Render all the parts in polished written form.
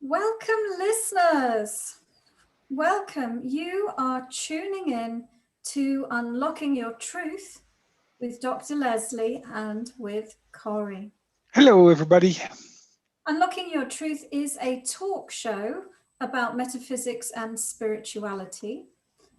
Welcome, listeners. Welcome. You are tuning in to Unlocking Your Truth with Dr. Leslie and with Corey. Hello, everybody. Unlocking Your Truth is a talk show about metaphysics and spirituality.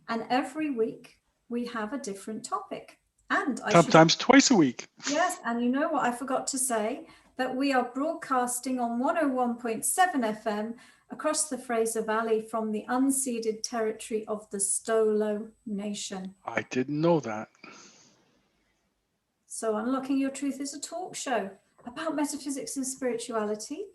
And every week we have a different topic. And Sometimes twice a week. Yes, and you know what I forgot to say? That we are broadcasting on 101.7 FM across the Fraser Valley from the unceded territory of the Stolo Nation. I didn't know that. So Unlocking Your Truth is a talk show about metaphysics and spirituality.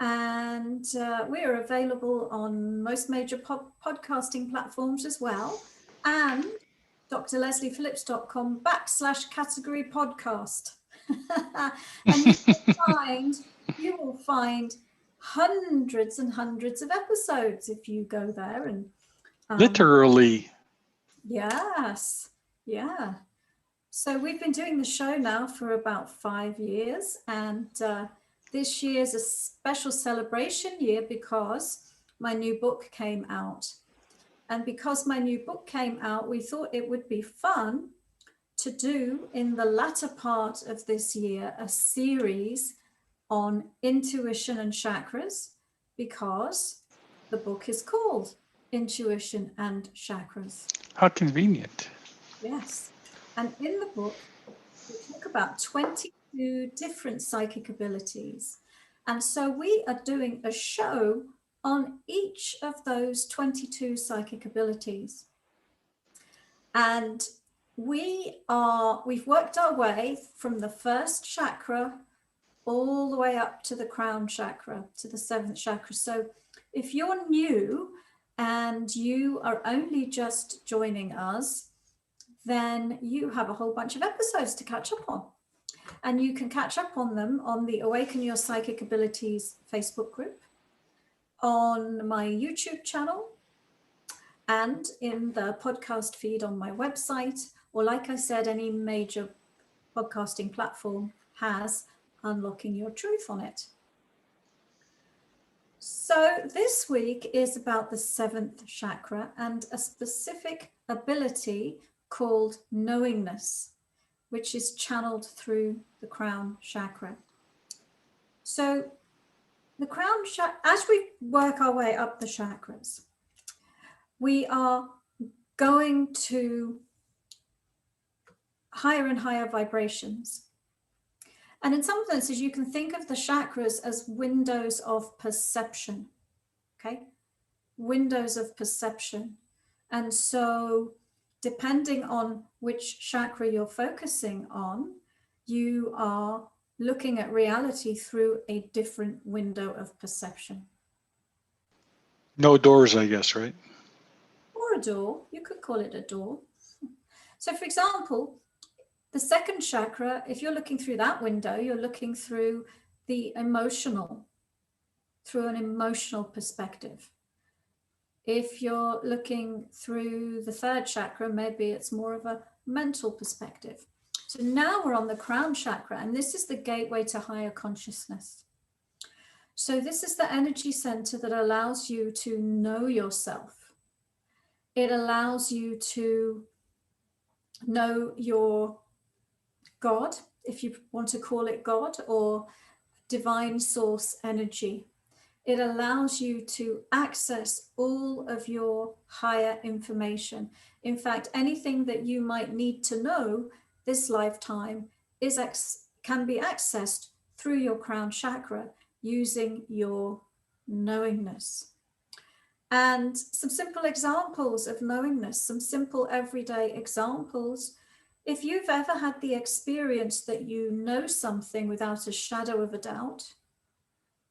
And we are available on most major podcasting platforms as well. And drlesliephillips.com/category podcast. And you will find hundreds and hundreds of episodes if you go there and literally. Yes, yeah. So we've been doing the show now for about 5 years, and this year's a special celebration year because my new book came out. And because my new book came out, we thought it would be fun to do in the latter part of this year a series on intuition and chakras, because the book is called Intuition and Chakras. How convenient. Yes. And in the book, we talk about 22 different psychic abilities. And so we are doing a show on each of those 22 psychic abilities. And we've worked our way from the first chakra all the way up to the crown chakra, to the 7th chakra. So if you're new and you are only just joining us, then you have a whole bunch of episodes to catch up on. And you can catch up on them on the Awaken Your Psychic Abilities Facebook group, on my YouTube channel, and in the podcast feed on my website, or like I said, any major podcasting platform has Unlocking Your Truth on it. So this week is about the 7th chakra and a specific ability called Knowingness, which is channeled through the crown chakra. So the crown chakra, as we work our way up the chakras, we are going to higher and higher vibrations. And in some senses, you can think of the chakras as windows of perception, okay? Windows of perception. And so depending on which chakra you're focusing on, you are looking at reality through a different window of perception. No doors, I guess, right? Or a door. You could call it a door. So for example, the 2nd chakra, if you're looking through that window, you're looking through the emotional, through an emotional perspective. If you're looking through the 3rd chakra, maybe it's more of a mental perspective. So now we're on the crown chakra, and this is the gateway to higher consciousness. So this is the energy center that allows you to know yourself. It allows you to know your God, if you want to call it God, or divine source energy. It allows you to access all of your higher information. In fact, anything that you might need to know this lifetime can be accessed through your crown chakra using your knowingness. And some simple examples of knowingness, some simple everyday examples. If you've ever had the experience that you know something without a shadow of a doubt,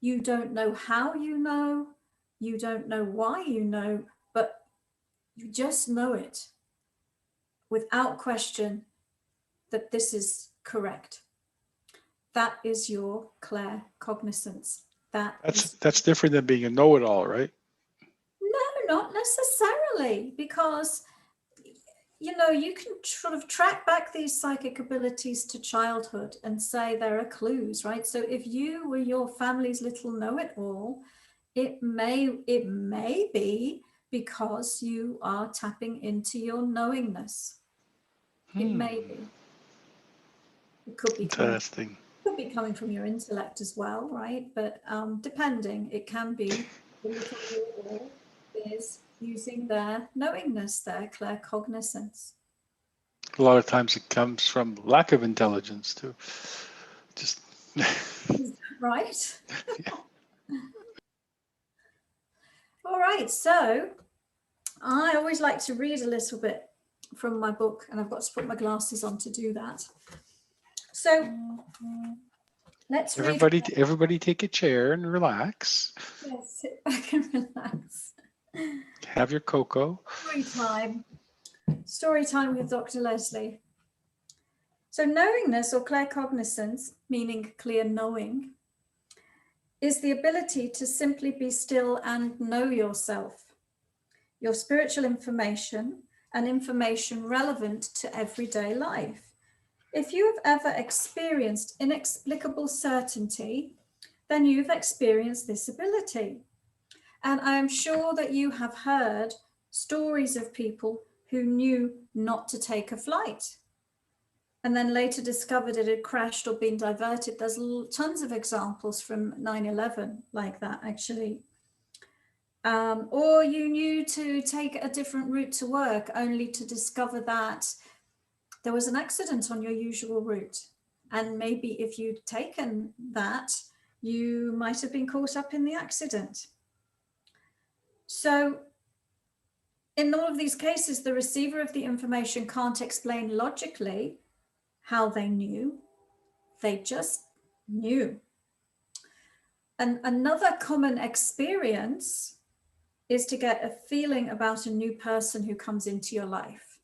you don't know how you know, you don't know why you know, but you just know it without question that this is correct. That is your claircognizance. That's different than being a know-it-all, right? No, not necessarily, because you can sort of track back these psychic abilities to childhood and say there are clues, right? So if you were your family's little know-it-all It may be because you are tapping into your knowingness. It may be. It could be Interesting. coming from your intellect as well, right? But depending, it can be the little you is using their knowingness, their claircognizance. A lot of times it comes from lack of intelligence too. Just Right? Yeah. All right, so I always like to read a little bit from my book, and I've got to put my glasses on to do that. So let's read. Everybody take a chair and relax. Yes, sit back and relax. Have your cocoa. Story time. Story time with Dr. Leslie. So knowingness or claircognizance, meaning clear knowing, is the ability to simply be still and know yourself, your spiritual information, and information relevant to everyday life. If you have ever experienced inexplicable certainty, then you've experienced this ability. And I am sure that you have heard stories of people who knew not to take a flight and then later discovered it had crashed or been diverted. There's tons of examples from 9/11 like that, actually. Or you knew to take a different route to work only to discover that there was an accident on your usual route. And maybe if you'd taken that, you might have been caught up in the accident. So in all of these cases, the receiver of the information can't explain logically how they knew. They just knew. And another common experience is to get a feeling about a new person who comes into your life.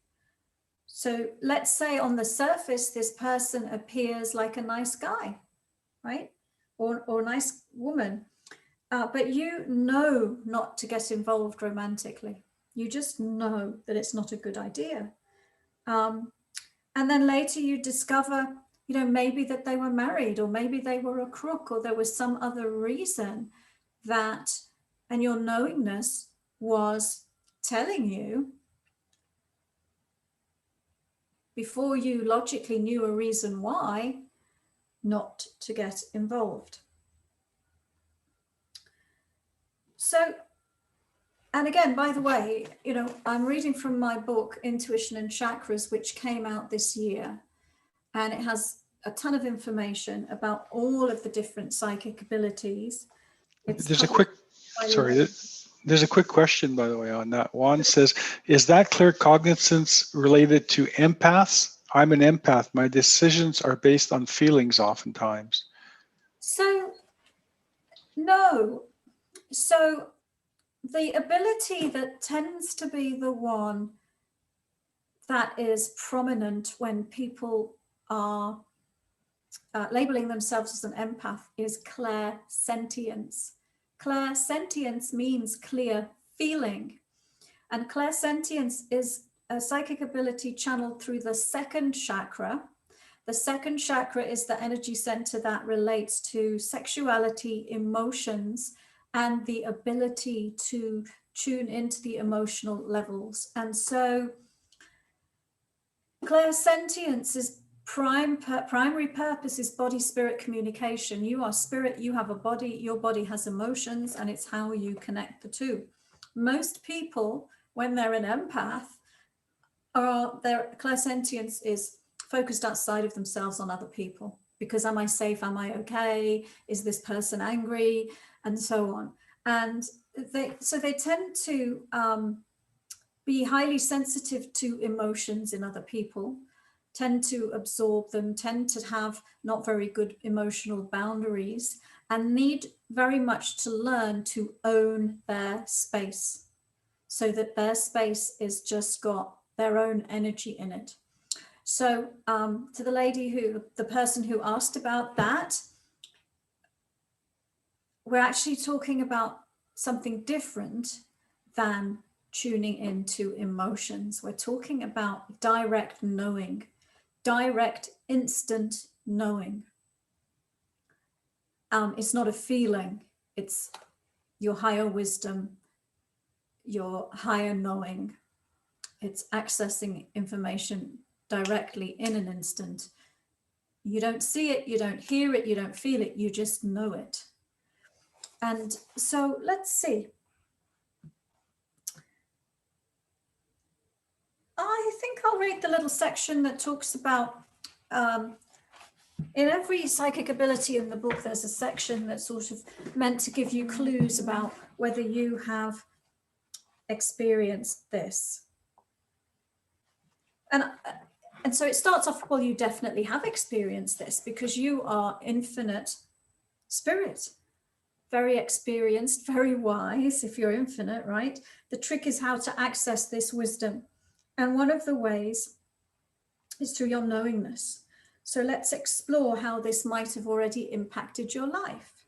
So let's say on the surface, this person appears like a nice guy, right? Or a nice woman. But you know not to get involved romantically. You just know that it's not a good idea. And then later you discover, maybe that they were married, or maybe they were a crook, or there was some other reason that, and your knowingness was telling you, before you logically knew a reason why, not to get involved. So, and again, by the way, I'm reading from my book, Intuition and Chakras, which came out this year. And it has a ton of information about all of the different psychic abilities. There's a quick question, by the way, on that. Juan says, is that claircognizance related to empaths? I'm an empath. My decisions are based on feelings oftentimes. So, no. So the ability that tends to be the one that is prominent when people are labeling themselves as an empath is clairsentience. Clairsentience means clear feeling. And clairsentience is a psychic ability channeled through the second chakra. The second chakra is the energy center that relates to sexuality, emotions, and the ability to tune into the emotional levels. And so clairsentience is primary purpose is body-spirit communication. You are spirit, you have a body, your body has emotions, and it's how you connect the two. Most people, when they're an empath, their clairsentience is focused outside of themselves on other people. Because am I safe? Am I okay? Is this person angry? And so on. And they tend to be highly sensitive to emotions in other people, tend to absorb them, tend to have not very good emotional boundaries, and need very much to learn to own their space so that their space is just got their own energy in it. So to the person who asked about that, we're actually talking about something different than tuning into emotions. We're talking about direct knowing, direct instant knowing. It's not a feeling, it's your higher wisdom, your higher knowing. It's accessing information directly in an instant. You don't see it, you don't hear it, you don't feel it, you just know it. And so let's see. I think I'll read the little section that talks about, in every psychic ability in the book, there's a section that's sort of meant to give you clues about whether you have experienced this. And so it starts off, well, you definitely have experienced this because you are infinite spirit, very experienced, very wise if you're infinite, right? The trick is how to access this wisdom. And one of the ways is through your knowingness. So let's explore how this might have already impacted your life.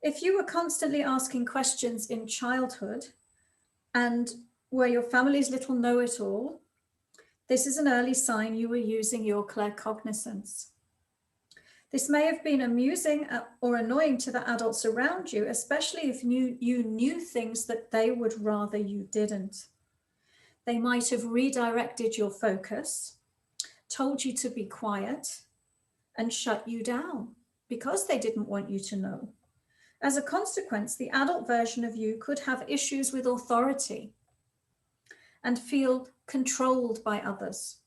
If you were constantly asking questions in childhood and were your family's little know-it-all, this is an early sign you were using your claircognizance. This may have been amusing or annoying to the adults around you, especially if you knew things that they would rather you didn't. They might have redirected your focus, told you to be quiet, and shut you down because they didn't want you to know. As a consequence, the adult version of you could have issues with authority and feel controlled by others.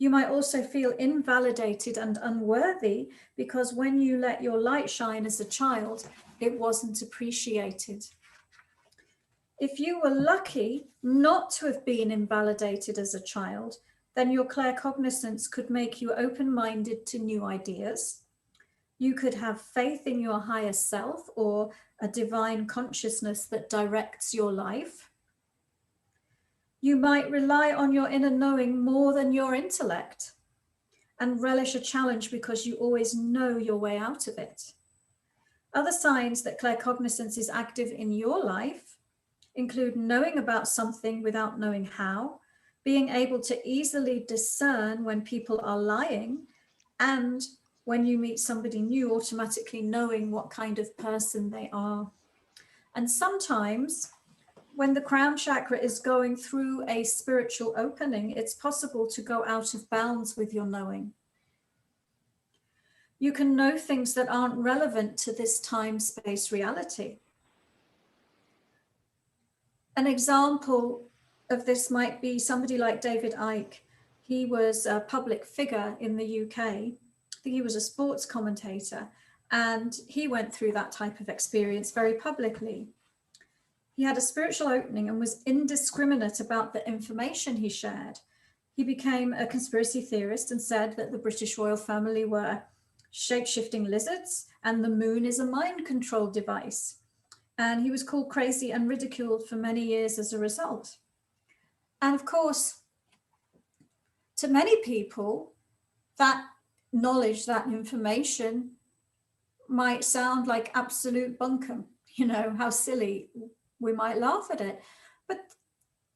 You might also feel invalidated and unworthy because when you let your light shine as a child, it wasn't appreciated. If you were lucky not to have been invalidated as a child, then your claircognizance could make you open-minded to new ideas. You could have faith in your higher self or a divine consciousness that directs your life. You might rely on your inner knowing more than your intellect and relish a challenge because you always know your way out of it. Other signs that claircognizance is active in your life include knowing about something without knowing how, being able to easily discern when people are lying, and when you meet somebody new, automatically knowing what kind of person they are. And sometimes when the crown chakra is going through a spiritual opening, it's possible to go out of bounds with your knowing. You can know things that aren't relevant to this time-space reality. An example of this might be somebody like David Icke. He was a public figure in the UK. I think he was a sports commentator, and he went through that type of experience very publicly. He had a spiritual opening and was indiscriminate about the information he shared. He became a conspiracy theorist and said that the British royal family were shape-shifting lizards and the moon is a mind control device. And he was called crazy and ridiculed for many years as a result. And of course, to many people, that knowledge, that information might sound like absolute bunkum. You know, how silly, we might laugh at it. But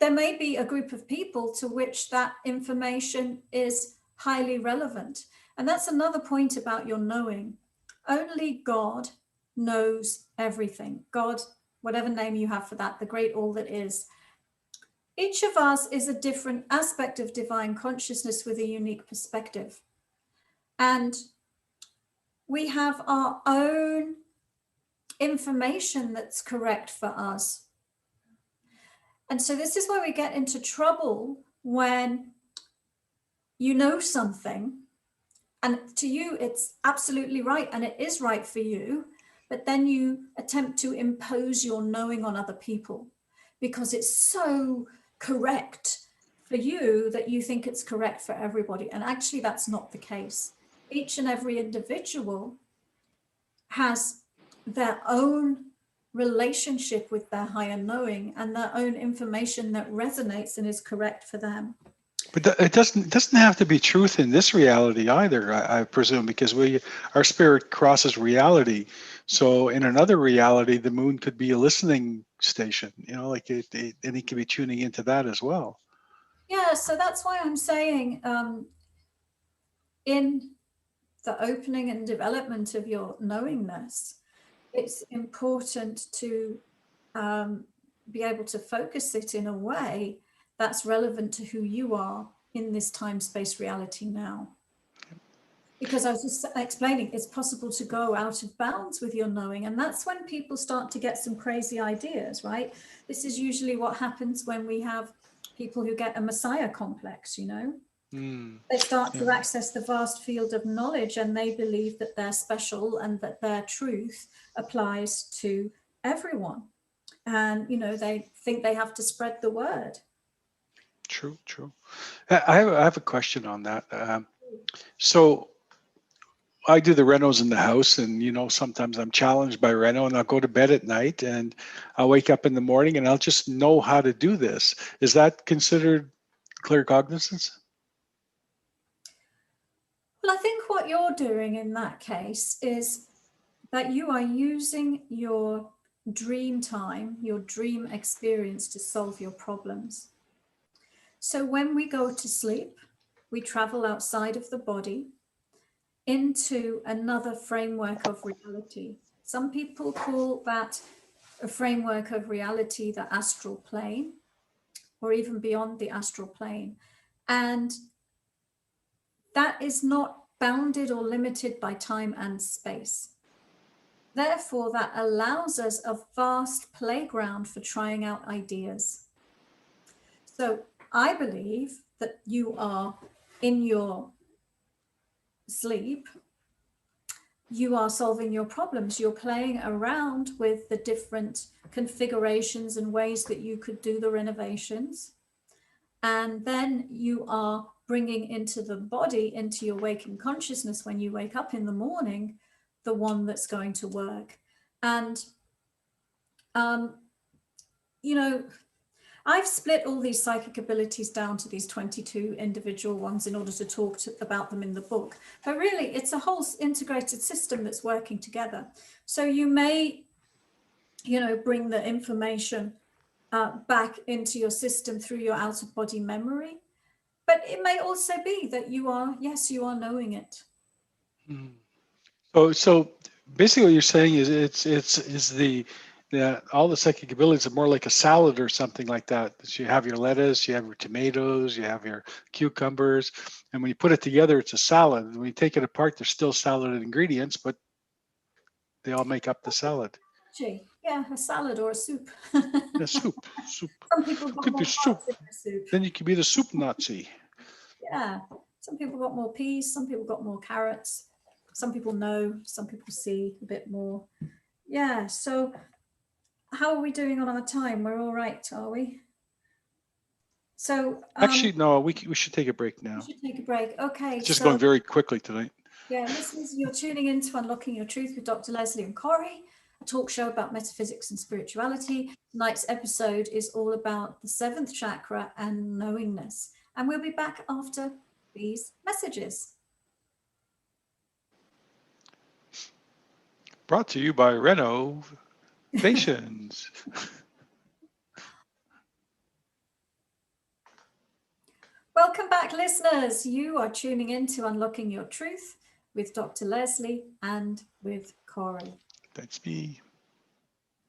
there may be a group of people to which that information is highly relevant. And that's another point about your knowing. Only God knows everything. God, whatever name you have for that, the great all that is. Each of us is a different aspect of divine consciousness with a unique perspective. And we have our own information that's correct for us. And so this is where we get into trouble when you know something and to you it's absolutely right and it is right for you, but then you attempt to impose your knowing on other people because it's so correct for you that you think it's correct for everybody. And actually that's not the case. Each and every individual has their own relationship with their higher knowing and their own information that resonates and is correct for them. But it doesn't have to be truth in this reality either, I presume, because our spirit crosses reality. So in another reality, the moon could be a listening station, you know, like and it could be tuning into that as well. Yeah, so that's why I'm saying in the opening and development of your knowingness, it's important to be able to focus it in a way that's relevant to who you are in this time-space reality now. Because I was just explaining, it's possible to go out of bounds with your knowing. And that's when people start to get some crazy ideas, right? This is usually what happens when we have people who get a messiah complex, you know? They start to access the vast field of knowledge and they believe that they're special and that their truth applies to everyone. And, you know, they think they have to spread the word. True. I have a question on that. So I do the renos in the house, and sometimes I'm challenged by reno, and I'll go to bed at night, and I'll wake up in the morning, and I'll just know how to do this. Is that considered claircognizance? Well, I think what you're doing in that case is that you are using your dream time, your dream experience to solve your problems. So when we go to sleep, we travel outside of the body into another framework of reality. Some people call that a framework of reality the astral plane, or even beyond the astral plane. And that is not bounded or limited by time and space. Therefore, that allows us a vast playground for trying out ideas. So I believe that you are in your sleep, you are solving your problems. You're playing around with the different configurations and ways that you could do the renovations. And then you are bringing into the body, into your waking consciousness when you wake up in the morning, the one that's going to work. And, you know, I've split all these psychic abilities down to these 22 individual ones in order to talk about them in the book. But really, it's a whole integrated system that's working together. So you may, bring the information back into your system through your out-of-body memory. But it may also be that you are knowing it. So basically what you're saying is all the psychic abilities are more like a salad or something like that. So you have your lettuce, you have your tomatoes, you have your cucumbers, and when you put it together, it's a salad. And when you take it apart, there's still salad ingredients, but they all make up the salad. Yeah, a salad or a soup. Yeah, soup. Some people got could more be soup. parts in their soup. Then you could be the soup Nazi. Yeah, some people got more peas, some people got more carrots. Some people know, some people see a bit more. Yeah, so how are we doing on our time? We're all right, are we? So actually, no, we should take a break now. We should take a break. Okay. It's just going very quickly tonight. Yeah, listeners, you're tuning in to Unlocking Your Truth with Dr. Leslie and Corey, a talk show about metaphysics and spirituality. Tonight's episode is all about the 7th chakra and knowingness. And we'll be back after these messages. Brought to you by Renovations. Welcome back, listeners. You are tuning in to Unlocking Your Truth with Dr. Leslie and with Corey. That's me.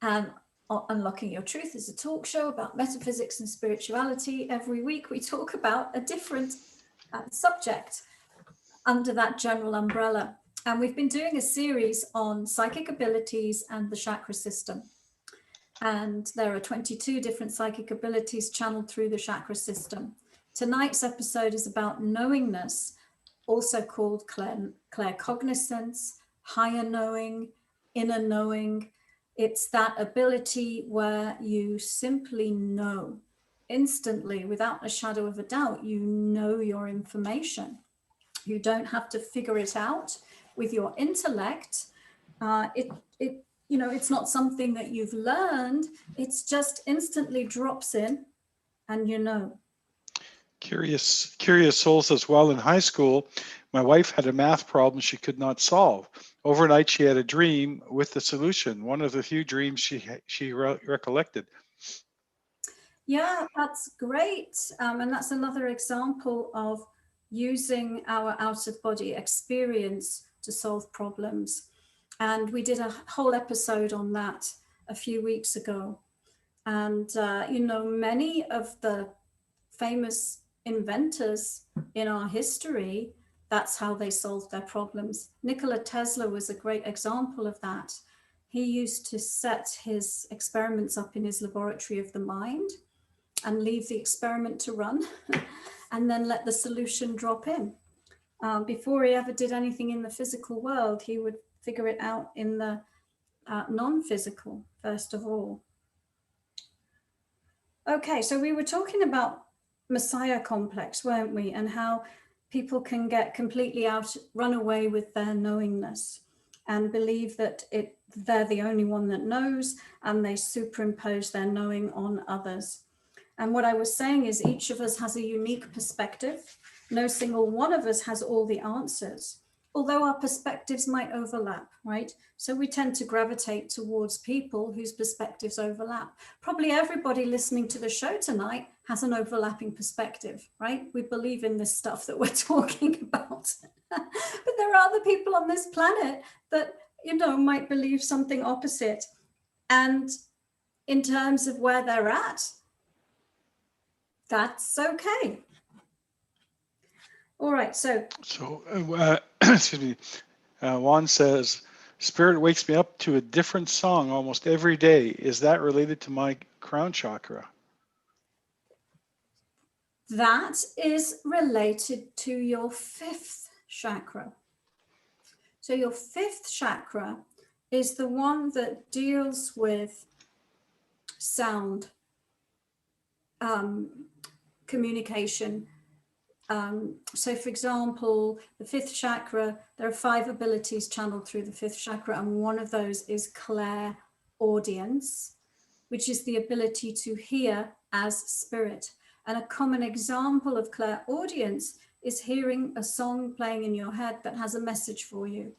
And Unlocking Your Truth is a talk show about metaphysics and spirituality. Every week we talk about a different subject under that general umbrella. And we've been doing a series on psychic abilities and the chakra system. And there are 22 different psychic abilities channeled through the chakra system. Tonight's episode is about knowingness, also called claircognizance, higher knowing, inner knowing. It's that ability where you simply know instantly, without a shadow of a doubt, you know your information. You don't have to figure it out with your intellect. It's not something that you've learned. It's just instantly drops in, and you know. Curious souls as well. In high school, my wife had a math problem she could not solve. Overnight, she had a dream with the solution. One of the few dreams she recollected. Yeah, that's great. And that's another example of using our out-of-body experience to solve problems. And we did a whole episode on that a few weeks ago. And, you know, many of the famous inventors in our history, that's how they solved their problems. Nikola Tesla was a great example of that. He used to set his experiments up in his laboratory of the mind and leave the experiment to run and then let the solution drop in. Before he ever did anything in the physical world, he would figure it out in the non-physical, first of all. Okay, so we were talking about Messiah complex, weren't we? And how people can get completely run away with their knowingness and believe that they're the only one that knows, and they superimpose their knowing on others. And what I was saying is each of us has a unique perspective. No single one of us has all the answers, although our perspectives might overlap, right? So we tend to gravitate towards people whose perspectives overlap. Probably everybody listening to the show tonight has an overlapping perspective, right? We believe in this stuff that we're talking about. But there are other people on this planet that, you know, might believe something opposite. And in terms of where they're at, that's okay. All right, so excuse me. Juan says, Spirit wakes me up to a different song almost every day. Is that related to my crown chakra? that is related to your fifth chakra. So your fifth chakra is the one that deals with sound, communication. So for example, the fifth chakra, there are 5 abilities channeled through the fifth chakra, and one of those is clairaudience, which is the ability to hear as spirit. And a common example of clairaudience is hearing a song playing in your head that has a message for you,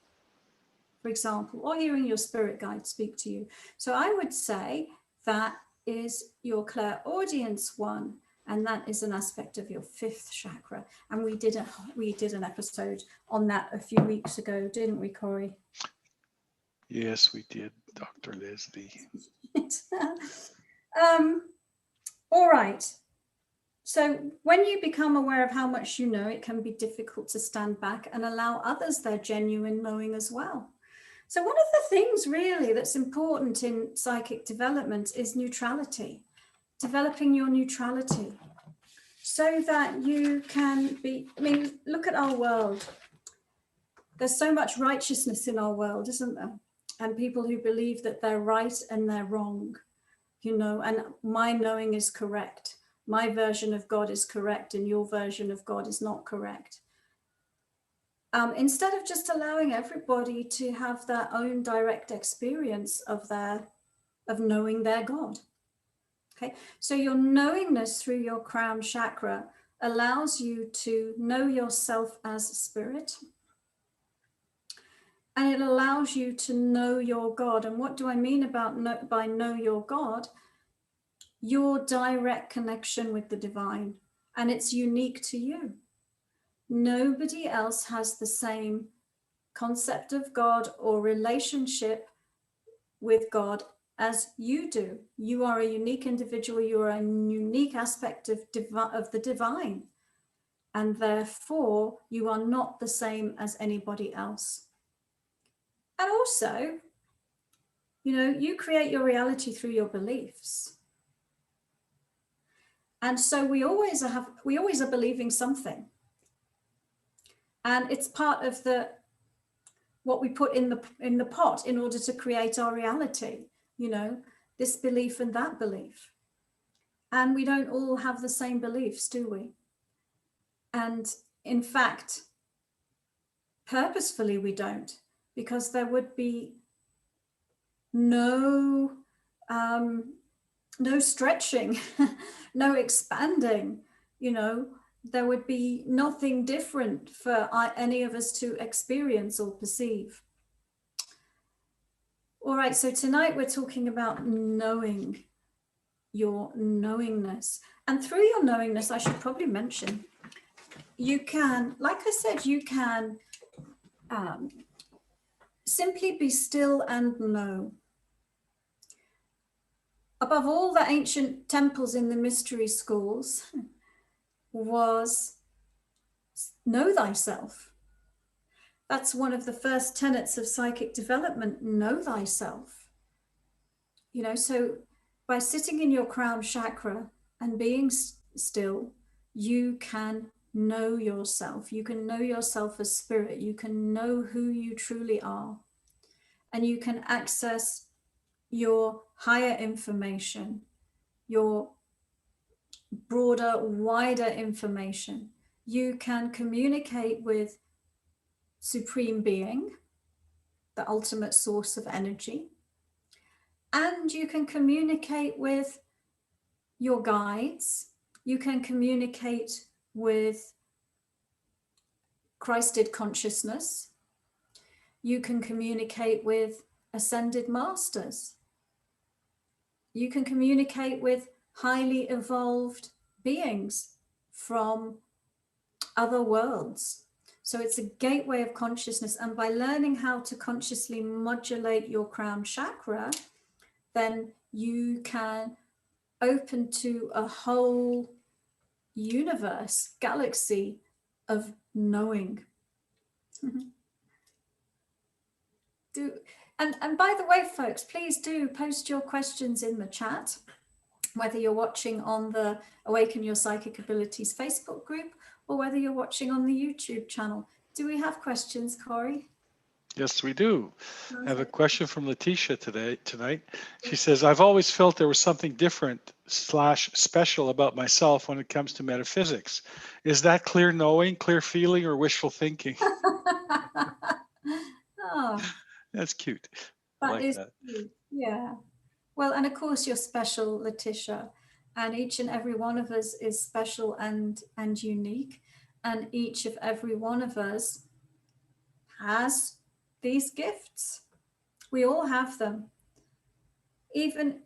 for example, or hearing your spirit guide speak to you. So I would say that is your clairaudience one, and that is an aspect of your fifth chakra. And we did an episode on that a few weeks ago, didn't we, Corey? Yes, we did, Dr. Leslie. All right. So when you become aware of how much you know, it can be difficult to stand back and allow others their genuine knowing as well. So one of the things really that's important in psychic development is neutrality, developing your neutrality so that you can be, I mean, look at our world. There's so much righteousness in our world, isn't there? And people who believe that they're right and they're wrong, you know, and my knowing is correct. My version of God is correct and your version of God is not correct. Instead of just allowing everybody to have their own direct experience of knowing their God. Okay, so your knowingness through your crown chakra allows you to know yourself as spirit. And it allows you to know your God. And what do I mean by know your God? Your direct connection with the divine, and it's unique to you. Nobody else has the same concept of God or relationship with God as you do. You are a unique individual. You are a unique aspect of the divine, and therefore you are not the same as anybody else. And also, you know, you create your reality through your beliefs. And so we always are believing something. And it's part of what we put in the pot in order to create our reality, you know, this belief and that belief. And we don't all have the same beliefs, do we? And in fact, purposefully we don't, because there would be no stretching, no expanding, you know, there would be nothing different for any of us to experience or perceive. All right, so tonight we're talking about knowing, your knowingness. And through your knowingness, I should probably mention, you can, like I said, you can simply be still and know. Above all the ancient temples in the mystery schools was know thyself. That's one of the first tenets of psychic development, know thyself. You know, so by sitting in your crown chakra and being still, you can know yourself. You can know yourself as spirit. You can know who you truly are. And you can access your higher information, your broader, wider information. You can communicate with Supreme Being, the ultimate source of energy. And you can communicate with your guides. You can communicate with Christed consciousness. You can communicate with ascended masters. You can communicate with highly evolved beings from other worlds. So it's a gateway of consciousness. And by learning how to consciously modulate your crown chakra, then you can open to a whole universe, galaxy of knowing. And by the way, folks, please do post your questions in the chat, whether you're watching on the Awaken Your Psychic Abilities Facebook group or whether you're watching on the YouTube channel. Do we have questions, Corey? Yes, we do. I have a question from Letitia tonight. She says, I've always felt there was something different / special about myself when it comes to metaphysics. Is that clear knowing, clear feeling, or wishful thinking? Oh, that's cute. I that like is that. cute. Yeah. Well, and of course you're special, Letitia, and each and every one of us is special and unique, and each of every one of us has these gifts. We all have them. Even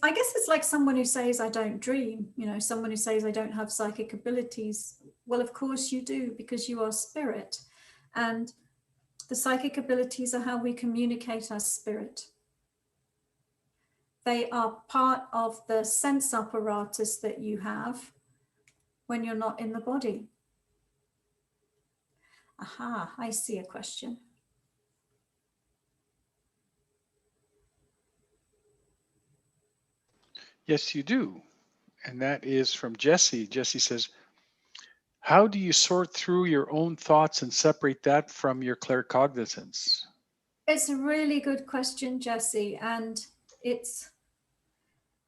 I guess it's like someone who says I don't dream, you know, someone who says I don't have psychic abilities. Well, of course you do, because you are spirit, and the psychic abilities are how we communicate as spirit. They are part of the sense apparatus that you have when you're not in the body. Aha, I see a question. Yes, you do. And that is from Jessie. Jessie says, how do you sort through your own thoughts and separate that from your claircognizance? It's a really good question, Jessie, and it's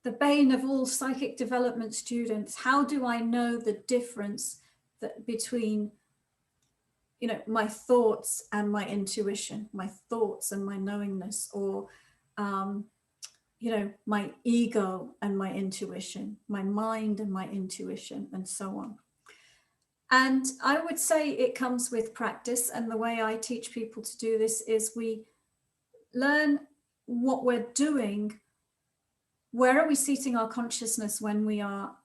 the bane of all psychic development students. How do I know the difference between, you know, my thoughts and my intuition, my thoughts and my knowingness, or you know, my ego and my intuition, my mind and my intuition, and so on. And I would say it comes with practice. And the way I teach people to do this is we learn what we're doing. Where are we seating our consciousness when we are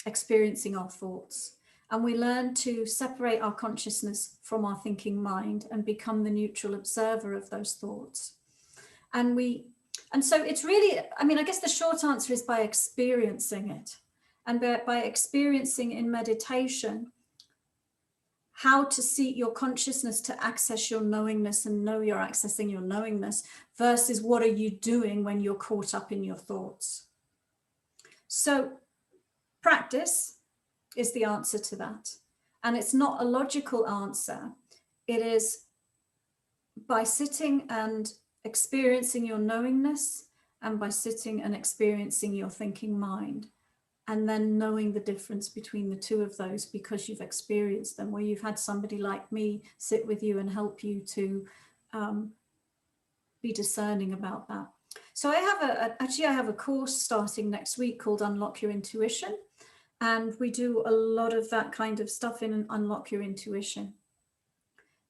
experiencing our thoughts? And we learn to separate our consciousness from our thinking mind and become the neutral observer of those thoughts. And so it's really, I mean, I guess the short answer is by experiencing it. And by experiencing in meditation how to seat your consciousness to access your knowingness and know you're accessing your knowingness versus what are you doing when you're caught up in your thoughts. So practice is the answer to that. And it's not a logical answer. It is by sitting and experiencing your knowingness and by sitting and experiencing your thinking mind, and then knowing the difference between the two of those because you've experienced them, where you've had somebody like me sit with you and help you to be discerning about that. So I have a course starting next week called Unlock Your Intuition, and we do a lot of that kind of stuff in Unlock Your Intuition.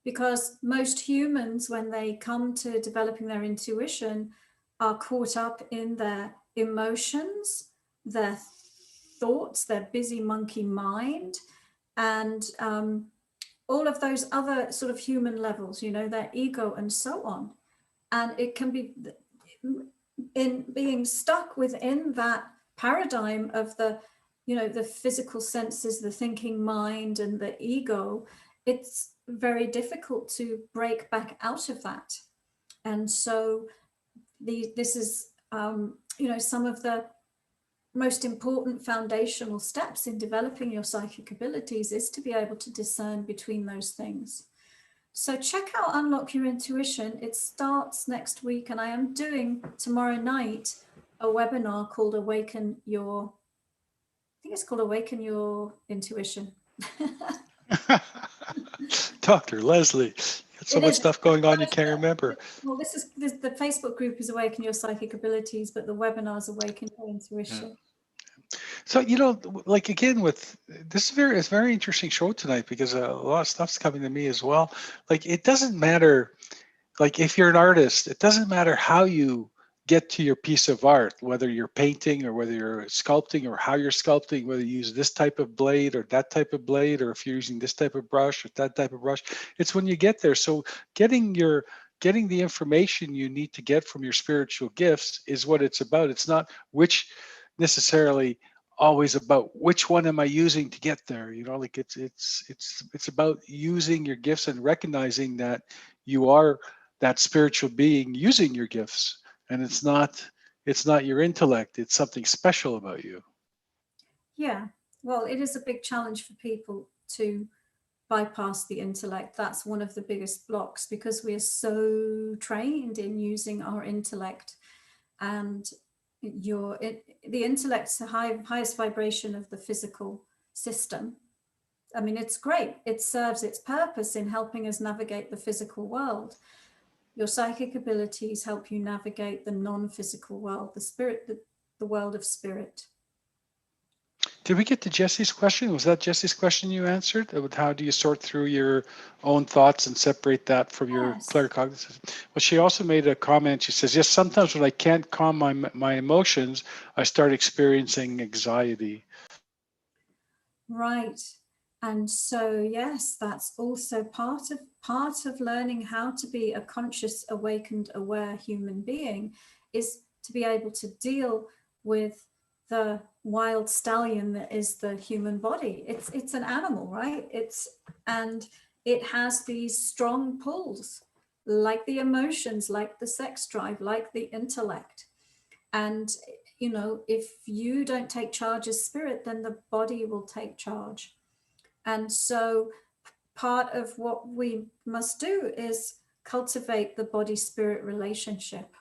Because most humans, when they come to developing their intuition, are caught up in their emotions, their thoughts, their busy monkey mind, and all of those other sort of human levels, you know, their ego and so on. And it can be in being stuck within that paradigm of the, you know, the physical senses, the thinking mind and the ego. It's very difficult to break back out of that. And so this is, you know, some of the most important foundational steps in developing your psychic abilities is to be able to discern between those things. So check out Unlock Your Intuition. It starts next week, and I am doing tomorrow night a webinar called Awaken Your, I think it's called Awaken Your Intuition. Dr. Leslie, so much stuff going on you can't remember. Well, the Facebook group is Awaken Your Psychic Abilities, but the webinar is Awaken Your Intuition. Yeah. So, you know, like again, with this it's a very interesting show tonight, because a lot of stuff's coming to me as well. Like, it doesn't matter, like if you're an artist, it doesn't matter how you get to your piece of art, whether you're painting or whether you're sculpting or how you're sculpting, whether you use this type of blade or that type of blade, or if you're using this type of brush or that type of brush. It's when you get there. So getting the information you need to get from your spiritual gifts is what it's about. It's not necessarily always about which one am I using to get there. You know, like it's about using your gifts and recognizing that you are that spiritual being using your gifts, and it's not your intellect. It's something special about you. Yeah, well, it is a big challenge for people to bypass the intellect. That's one of the biggest blocks, because we are so trained in using our intellect, and the intellect's the highest vibration of the physical system. I mean, it's great. It serves its purpose in helping us navigate the physical world. Your psychic abilities help you navigate the non-physical world, the spirit, the world of spirit. Did we get to Jesse's question? Was that Jesse's question you answered? How do you sort through your own thoughts and separate that from your claircognizance? Well, she also made a comment. She says, yes, sometimes when I can't calm my emotions, I start experiencing anxiety. Right. And so, yes, that's also part of learning how to be a conscious, awakened, aware human being, is to be able to deal with the wild stallion that is the human body. It's an animal, right? And it has these strong pulls, like the emotions, like the sex drive, like the intellect. And you know, if you don't take charge as spirit, then the body will take charge. And so part of what we must do is cultivate the body-spirit relationship.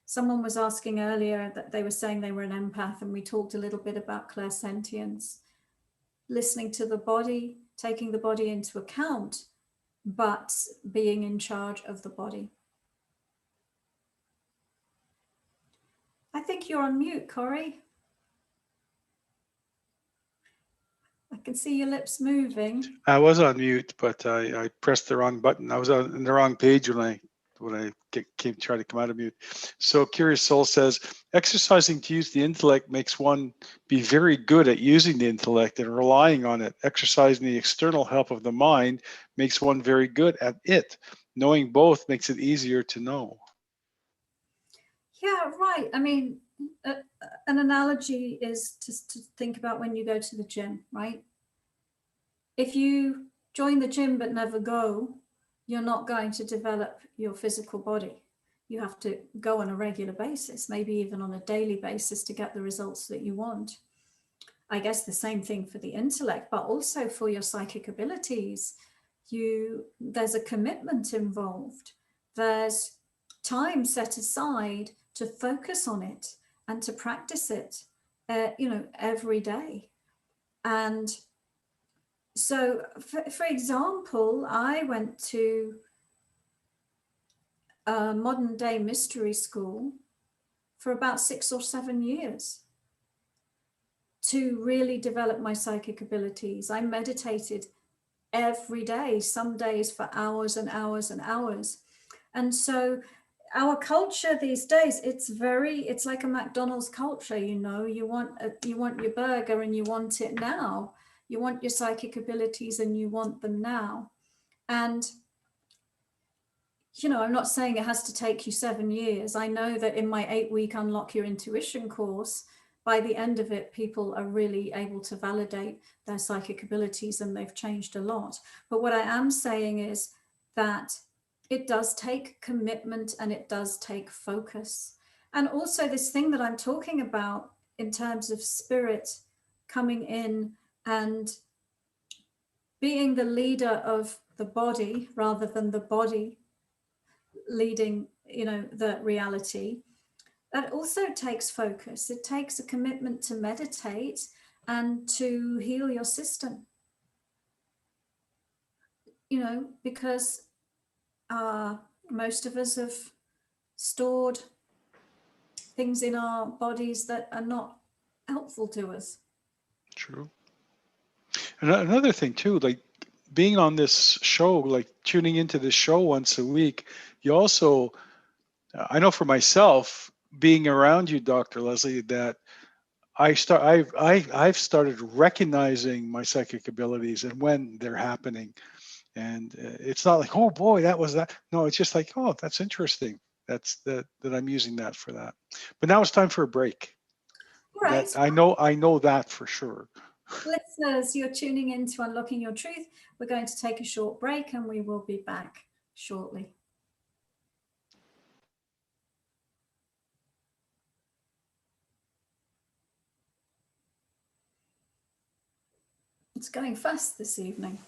Someone was asking earlier that they were saying they were an empath, and we talked a little bit about clairsentience, listening to the body, taking the body into account, but being in charge of the body. I think you're on mute, Corey. I can see your lips moving. I was on mute, but I pressed the wrong button. I was on the wrong page when I try to come out of mute. So Curious Soul says, exercising to use the intellect makes one be very good at using the intellect and relying on it. Exercising the external help of the mind makes one very good at it. Knowing both makes it easier to know. Yeah, right. I mean, an analogy is to think about when you go to the gym, right? If you join the gym but never go, you're not going to develop your physical body. You have to go on a regular basis, maybe even on a daily basis, to get the results that you want. I guess the same thing for the intellect, but also for your psychic abilities. There's a commitment involved. There's time set aside to focus on it and to practice it, every day. And so, for example, I went to a modern day mystery school for about 6 or 7 years to really develop my psychic abilities. I meditated every day, some days for hours and hours and hours. And so our culture these days, it's like a McDonald's culture, you know. You want your burger and you want it now. You want your psychic abilities and you want them now. And, you know, I'm not saying it has to take you 7 years. I know that in my 8-week Unlock Your Intuition course, by the end of it, people are really able to validate their psychic abilities and they've changed a lot. But what I am saying is that it does take commitment and it does take focus. And also this thing that I'm talking about in terms of spirit coming in and being the leader of the body rather than the body leading, you know, the reality, that also takes focus. It takes a commitment to meditate and to heal your system, you know, because most of us have stored things in our bodies that are not helpful to us. True. And another thing too, like being on this show, like tuning into this show once a week, you also, I know for myself, being around you, Dr. Leslie, that I've started recognizing my psychic abilities and when they're happening. And it's not like, oh boy, that was that. No, it's just like, oh, that's interesting. That's that I'm using that for that. But now it's time for a break. Right. That I know that for sure. Listeners, you're tuning in to Unlocking Your Truth. We're going to take a short break and we will be back shortly. It's going fast this evening.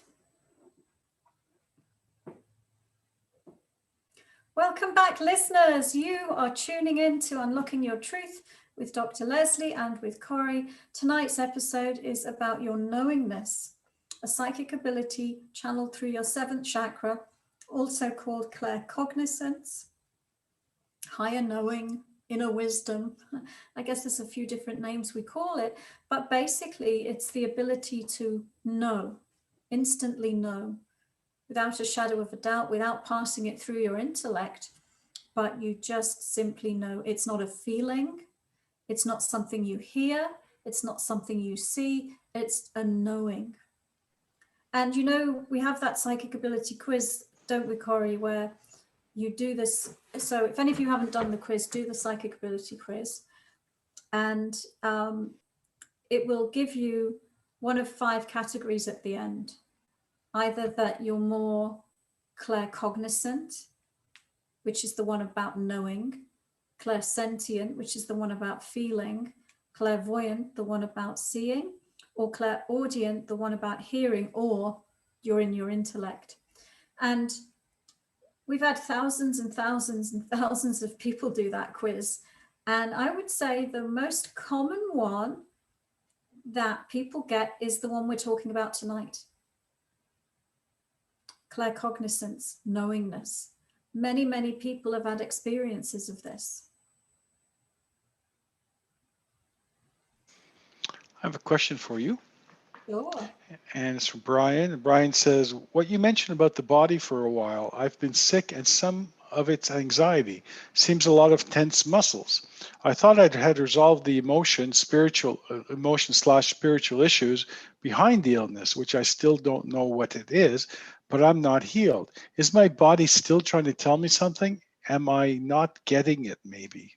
Welcome back, listeners. You are tuning in to Unlocking Your Truth with Dr. Leslie and with Corey. Tonight's episode is about your knowingness, a psychic ability channeled through your 7th chakra, also called claircognizance, higher knowing, inner wisdom. I guess there's a few different names we call it, but basically it's the ability to know, instantly know, without a shadow of a doubt, without passing it through your intellect, but you just simply know. It's not a feeling, it's not something you hear, it's not something you see, it's a knowing. And you know, we have that psychic ability quiz, don't we, Corey, where you do this. So if any of you haven't done the quiz, do the psychic ability quiz. And it will give you one of 5 categories at the end. Either that you're more claircognizant, which is the one about knowing, clairsentient, which is the one about feeling, clairvoyant, the one about seeing, or clairaudient, the one about hearing, or you're in your intellect. And we've had thousands and thousands and thousands of people do that quiz. And I would say the most common one that people get is the one we're talking about tonight. Claircognizance, knowingness. Many, many people have had experiences of this. I have a question for you. Sure. And it's from Brian. Brian says, what you mentioned about the body for a while, I've been sick and some of it's anxiety. Seems a lot of tense muscles. I thought I had resolved the emotion/spiritual issues behind the illness, which I still don't know what it is, but I'm not healed. Is my body still trying to tell me something? Am I not getting it maybe?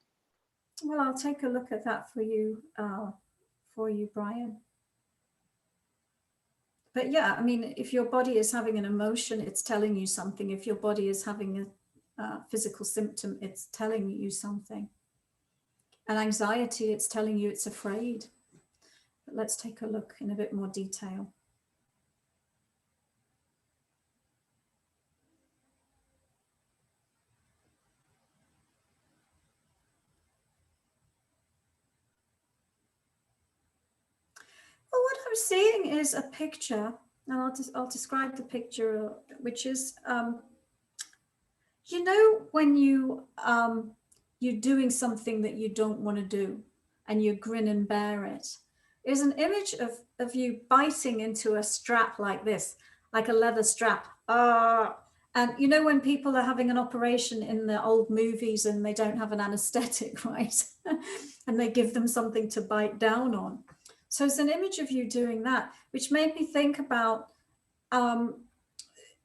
Well, I'll take a look at that for you, Brian. But yeah, I mean, if your body is having an emotion, it's telling you something. If your body is having a physical symptom, it's telling you something. And anxiety, it's telling you it's afraid. But let's take a look in a bit more detail. Well, what I'm seeing is a picture, and I'll describe the picture, which is, you know, when you're doing something that you don't want to do, and you grin and bear it. There's an image of you biting into a strap like this, like a leather strap. And you know when people are having an operation in the old movies and they don't have an anesthetic, right? And they give them something to bite down on. So it's an image of you doing that, which made me think about that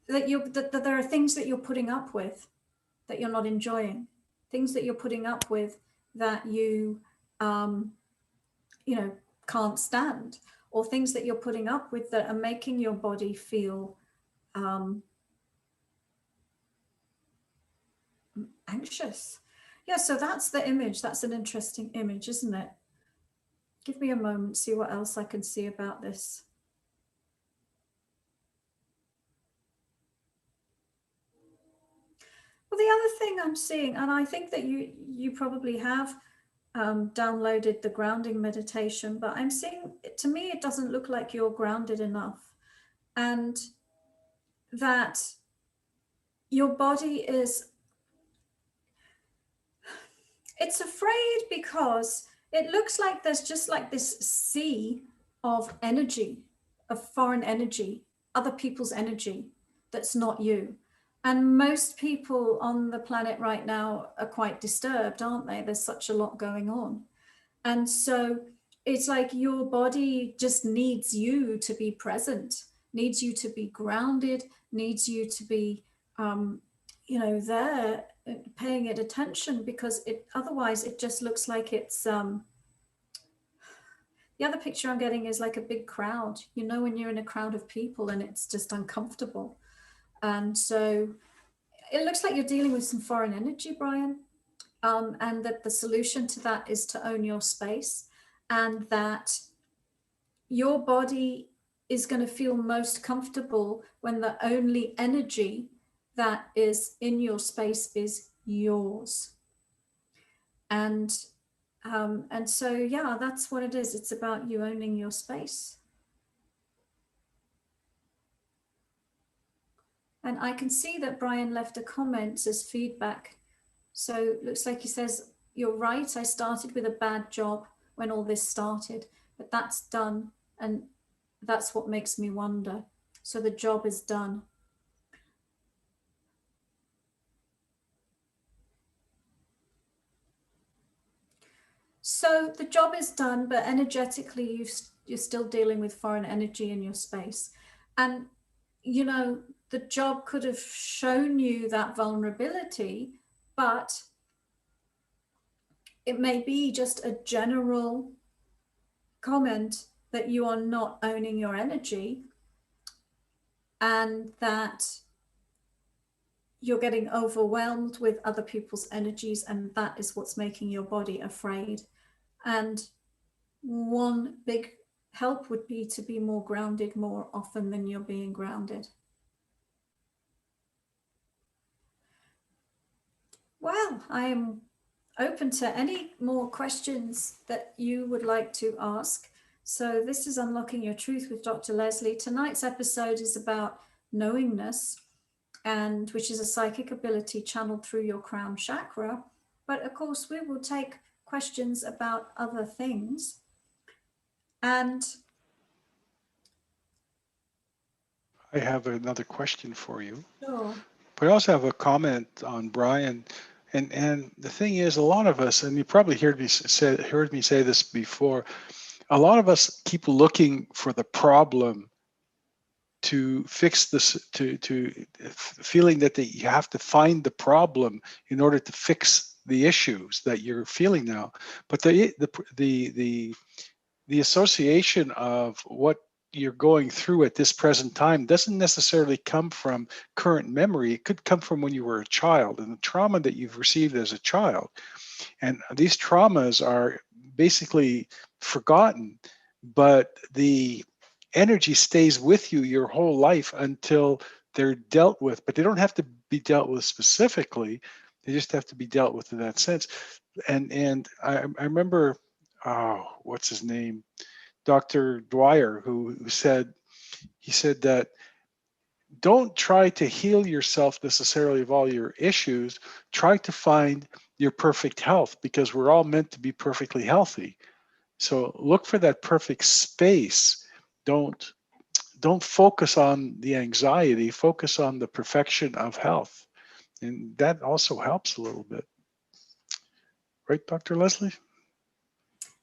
there are things that you're putting up with that you're not enjoying, things that you're putting up with that you can't stand, or things that you're putting up with that are making your body feel anxious. Yeah, so that's the image. That's an interesting image, isn't it? Give me a moment, see what else I can see about this. Well, the other thing I'm seeing, and I think that you probably have downloaded the grounding meditation, but I'm seeing, to me, it doesn't look like you're grounded enough, and that your body it's afraid because it looks like there's just like this sea of energy, of foreign energy, other people's energy that's not you. And most people on the planet right now are quite disturbed, aren't they? There's such a lot going on. And so it's like your body just needs you to be present, needs you to be grounded, needs you to be, there paying it attention, because otherwise it just looks like it's, the other picture I'm getting is like a big crowd, when you're in a crowd of people and it's just uncomfortable. And so it looks like you're dealing with some foreign energy, Brian. And that the solution to that is to own your space, and that your body is going to feel most comfortable when the only energy that is in your space is yours. And so, yeah, that's what it is. It's about you owning your space. And I can see that Brian left a comment as feedback. So it looks like he says, you're right, I started with a bad job when all this started, but that's done, and that's what makes me wonder. So the job is done. So the job is done, but energetically you're still dealing with foreign energy in your space. And, the job could have shown you that vulnerability, but it may be just a general comment that you are not owning your energy, and that you're getting overwhelmed with other people's energies, and that is what's making your body afraid. And one big help would be to be more grounded more often than you're being grounded. Well, I am open to any more questions that you would like to ask. So this is Unlocking Your Truth with Dr. Leslie. Tonight's episode is about knowingness, and which is a psychic ability channeled through your crown chakra. But of course, we will take questions about other things. And I have another question for you. sure. But I also have a comment on Brian. And the thing is, a lot of us, and you probably heard me say this before, a lot of us keep looking for the problem to fix this, to feeling that you have to find the problem in order to fix the issues that you're feeling now. But the association of what you're going through at this present time doesn't necessarily come from current memory. It could come from when you were a child and the trauma that you've received as a child. And these traumas are basically forgotten, but the energy stays with you your whole life until they're dealt with. But they don't have to be dealt with specifically. They just have to be dealt with in that sense. And I remember, what's his name? Dr. Dwyer, who said that don't try to heal yourself necessarily of all your issues. Try to find your perfect health, because we're all meant to be perfectly healthy. So look for that perfect space. Don't focus on the anxiety, focus on the perfection of health. And that also helps a little bit. Right, Dr. Leslie?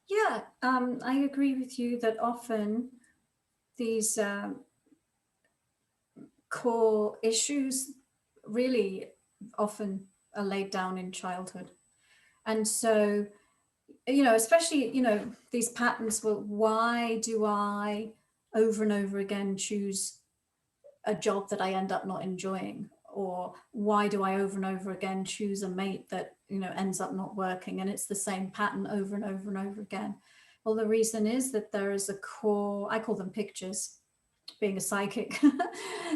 Yeah, I agree with you that often these core issues really often are laid down in childhood. And so, especially, these patterns, well, why do I over and over again choose a job that I end up not enjoying? Or why do I over and over again choose a mate that, ends up not working? And it's the same pattern over and over and over again. Well, the reason is that there is a core, I call them pictures, being a psychic,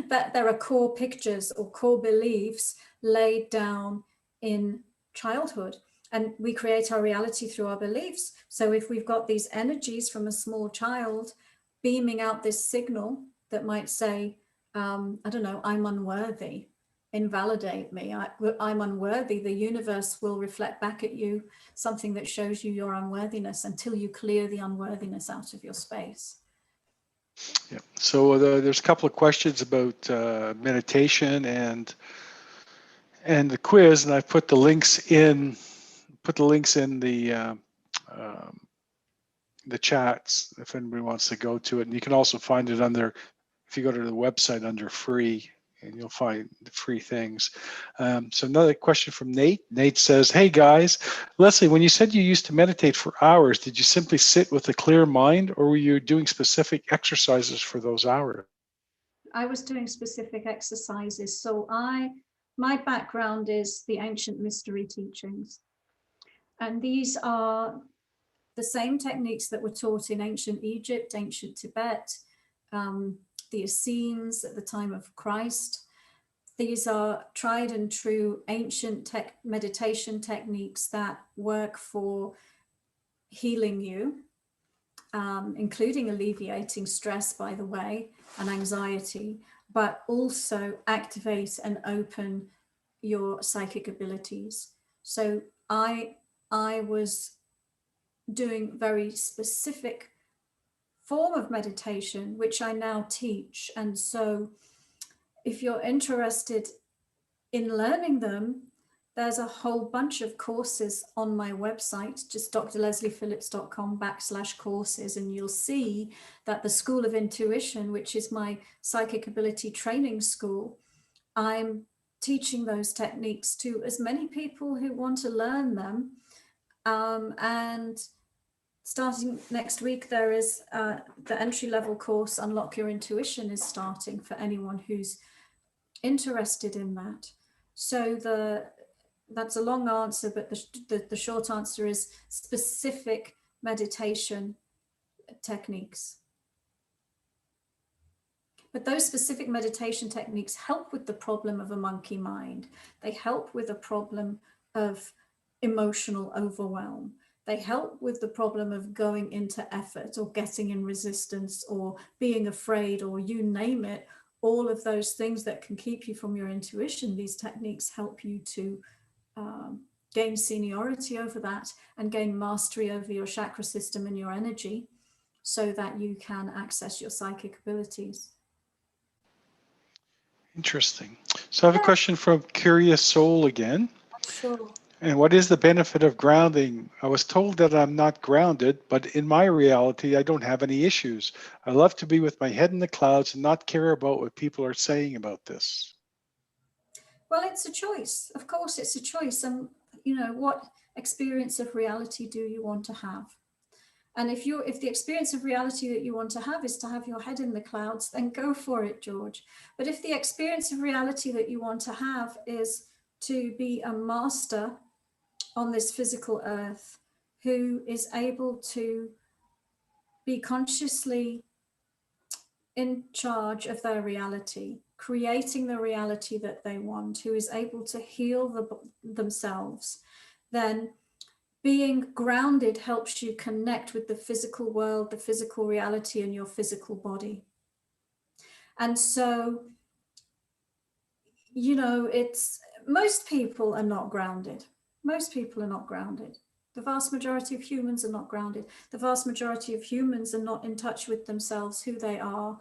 that there are core pictures or core beliefs laid down in childhood. And we create our reality through our beliefs. So if we've got these energies from a small child beaming out this signal that might say, I don't know, I'm unworthy, invalidate me, I'm unworthy, the universe will reflect back at you something that shows you your unworthiness until you clear the unworthiness out of your space. Yeah. So there's a couple of questions about meditation and the quiz, and I put the links in the chats if anybody wants to go to it. And you can also find it under, if you go to the website under free, and you'll find the free things. So another question from Nate. Nate says, hey guys, Leslie, when you said you used to meditate for hours, did you simply sit with a clear mind, or were you doing specific exercises for those hours? I was doing specific exercises. So my background is the ancient mystery teachings. And these are the same techniques that were taught in ancient Egypt, ancient Tibet, the Essenes at the time of Christ. These are tried and true ancient meditation techniques that work for healing you, including alleviating stress, by the way, and anxiety, but also activate and open your psychic abilities. So I was doing very specific form of meditation, which I now teach. And so if you're interested in learning them, there's a whole bunch of courses on my website, just drlesliephillips.com/courses, and you'll see that the School of Intuition, which is my psychic ability training school, I'm teaching those techniques to as many people who want to learn them. And starting next week, there is the entry-level course, Unlock Your Intuition, is starting for anyone who's interested in that. So that's a long answer, but the short answer is specific meditation techniques. But those specific meditation techniques help with the problem of a monkey mind. They help with a problem of emotional overwhelm. They help with the problem of going into effort or getting in resistance or being afraid, or you name it, all of those things that can keep you from your intuition. These techniques help you to gain seniority over that and gain mastery over your chakra system and your energy so that you can access your psychic abilities. Interesting. So I have a question from Curious Soul again. Sure. And what is the benefit of grounding? I was told that I'm not grounded, but in my reality, I don't have any issues. I love to be with my head in the clouds and not care about what people are saying about this. Well, it's a choice. Of course, it's a choice. And, what experience of reality do you want to have? And if the experience of reality that you want to have is to have your head in the clouds, then go for it, George. But if the experience of reality that you want to have is to be a master on this physical earth who is able to be consciously in charge of their reality, creating the reality that they want, who is able to heal themselves, then being grounded helps you connect with the physical world, the physical reality, and your physical body. And so, it's most people are not grounded. Most people are not grounded. The vast majority of humans are not grounded. The vast majority of humans are not in touch with themselves, who they are,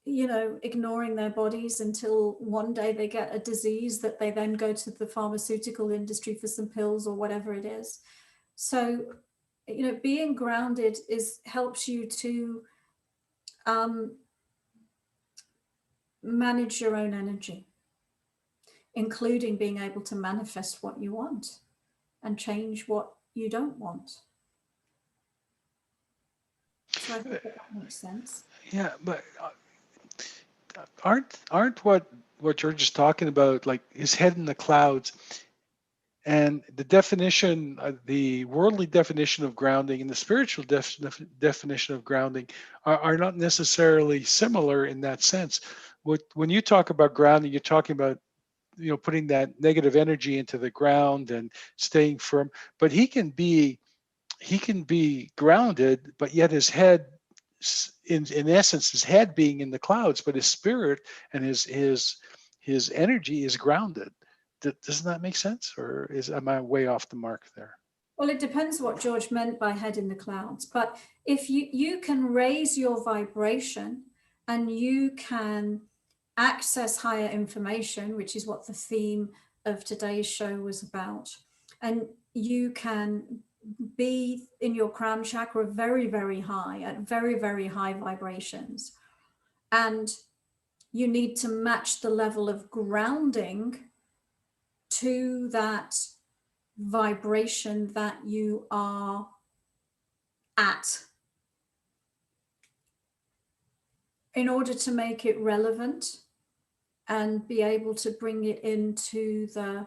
ignoring their bodies until one day they get a disease that they then go to the pharmaceutical industry for some pills or whatever it is. So, being grounded helps you to manage your own energy, including being able to manifest what you want and change what you don't want. So I think that makes sense. Yeah, but aren't what George is talking about, like his head in the clouds, and the definition, the worldly definition of grounding and the spiritual definition of grounding are not necessarily similar in that sense. When you talk about grounding, you're talking about putting that negative energy into the ground and staying firm. But he can be grounded, but yet his head, in essence, his head being in the clouds, but his spirit and his energy is grounded. Doesn't that make sense, or am I way off the mark there? Well, it depends what George meant by head in the clouds. But if you can raise your vibration and you can access higher information, which is what the theme of today's show was about, and you can be in your crown chakra very, very high, at very, very high vibrations, and you need to match the level of grounding to that vibration that you are at in order to make it relevant and be able to bring it into the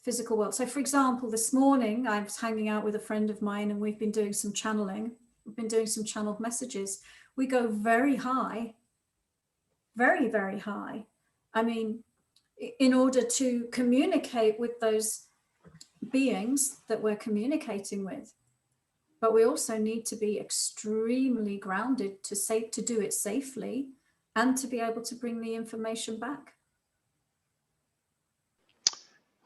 physical world. So for example, this morning I was hanging out with a friend of mine and we've been doing some channeling. We've been doing some channeled messages. We go very high, very, very high. I mean, in order to communicate with those beings that we're communicating with. But we also need to be extremely grounded to do it safely and to be able to bring the information back.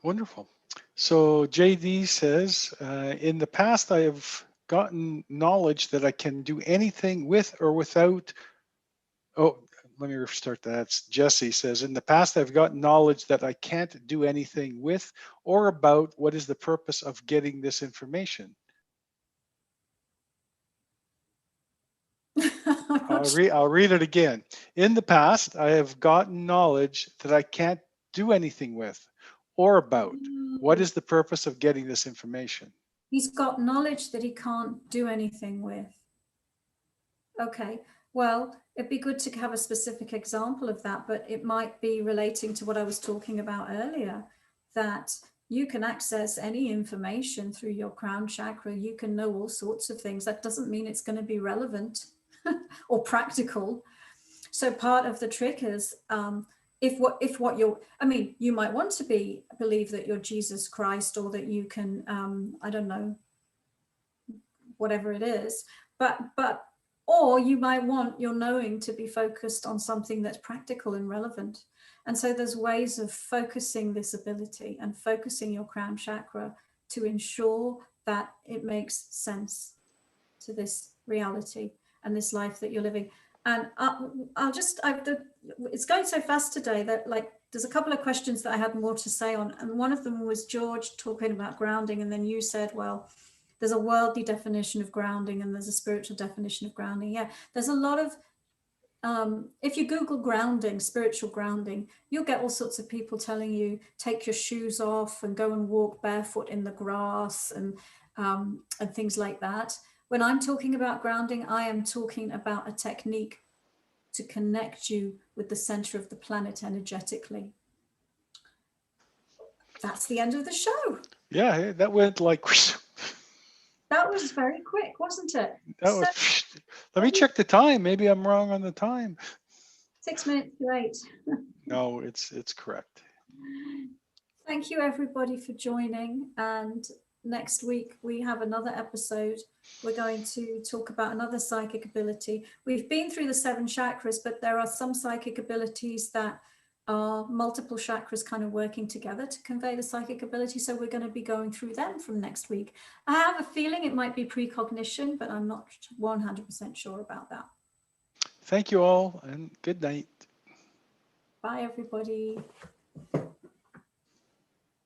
Wonderful. So JD says, in the past, I have gotten knowledge that I can do anything with or without. Oh, let me restart that. Jesse says, in the past, I've gotten knowledge that I can't do anything with or about. What is the purpose of getting this information? I'll read it again. In the past, I have gotten knowledge that I can't do anything with or about. What is the purpose of getting this information? He's got knowledge that he can't do anything with. Okay, well, it'd be good to have a specific example of that, but it might be relating to what I was talking about earlier, that you can access any information through your crown chakra. You can know all sorts of things. That doesn't mean it's going to be relevant or practical. So part of the trick is if what you're, I mean, you might want to believe that you're Jesus Christ, or that you can, I don't know, whatever it is, or you might want your knowing to be focused on something that's practical and relevant. And so there's ways of focusing this ability and focusing your crown chakra to ensure that it makes sense to this reality and this life that you're living. And it's going so fast today that, like, there's a couple of questions that I had more to say on. And one of them was George talking about grounding. And then you said, well, there's a worldly definition of grounding and there's a spiritual definition of grounding. Yeah, there's a lot of, if you Google grounding, spiritual grounding, you'll get all sorts of people telling you, take your shoes off and go and walk barefoot in the grass and things like that. When I'm talking about grounding, I am talking about a technique to connect you with the center of the planet energetically. That's the end of the show. Yeah, that went like... That was very quick, wasn't it? Let me check the time. Maybe I'm wrong on the time. 6 minutes to 8. No, it's correct. Thank you, everybody, for joining. And next week we have another episode. We're going to talk about another psychic ability. We've been through the 7 chakras, but there are some psychic abilities that are multiple chakras kind of working together to convey the psychic ability. So we're going to be going through them from next week. I have a feeling it might be precognition, but I'm not 100% sure about that. Thank you all, and good night. Bye, everybody.